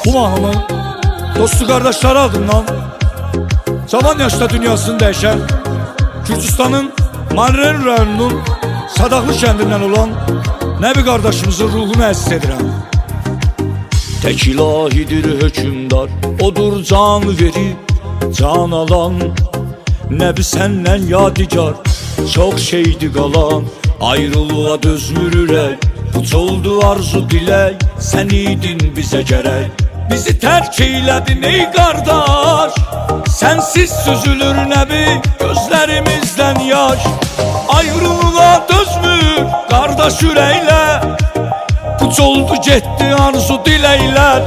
Bu mahnını dostu kardeşleri adından cavan yaşta dünyasını değişen Gürcistan'ın Marren rayonunun Sadaqlı kəndindən olan Nəbi qardaşımızın ruhunu əziz edirəm. Tek ilahidir hökümdar, odur can verir, can alan. Nəbi səndən yadigar, çox şeydi qalan. Ayrılığa dözmür ürək, puç oldu arzu dilək. Sən idin bizə gərək, bizi tərk eylədin ey qardaş. Sənsiz süzülür Nəbi, gözlərimizdən yaş. Ayrılığa dözmür qardaş ürəklə, puç oldu getdi arzu diləklər.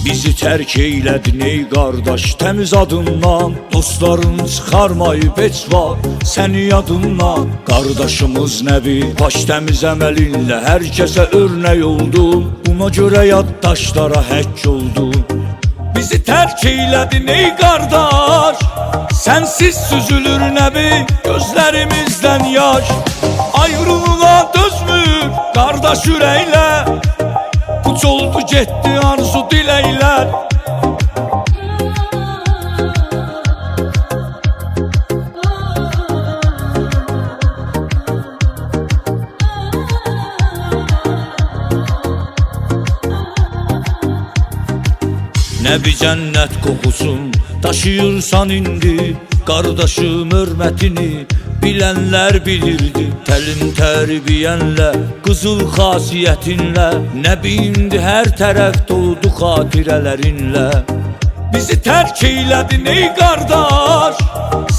Bizi tərk eylədin ey qardaş təmiz adından. Dostların çıxarmayıb heç vaxt səni yadından. Qardaşımız Nəbi baş təmiz əməlinlə hər kəsə örnək oldun. Buna görə yaddaşlara həkk oldun. Bizi tərk eylədin ey qardaş, sənsiz süzülür Nəbi, gözlərimizdən yaş. Ayrılığa dözmür qardaş ürəklə, puç oldu getdi arzu diləklər. Nəbi cənnət qoxusun daşıyırsan indi. Qardaşım hörmətini bilənlər bilirdi. Təlim tərbiyənlə, qızıl xasiyyətinlə, Nəbi indi hər tərəf doldu xatirələrinlə. Bizi tərk eylədin ey qardaş,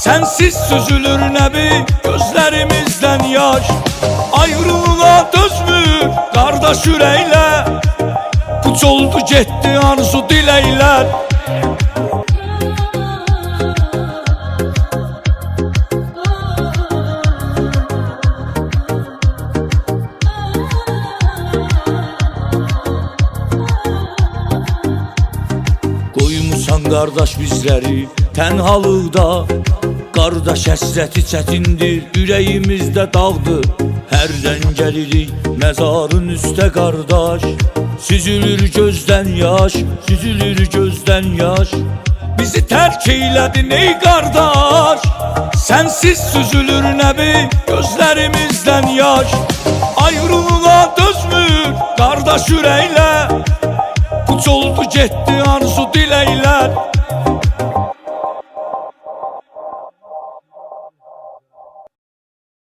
sənsiz süzülür Nəbi, gözlərimizdən yaş. Ayrılığa dözmür qardaş ürəklə, puç oldu getdi arzu diləklər. Qoymusan qardaş bizləri tənhalıqda, qardaş həsrəti çətindir, ürəyimizdə dağdır. Hərdən gəlirik məzarın üstə qardaş, süzülür gözdən yaş, süzülür gözdən yaş. Bizi tərk eylədin ey qardaş, sənsiz süzülür Nəbi, gözlərimizdən yaş. Ayrılığa dözmür qardaş ürəklə, puç oldu getdi arzu diləklər.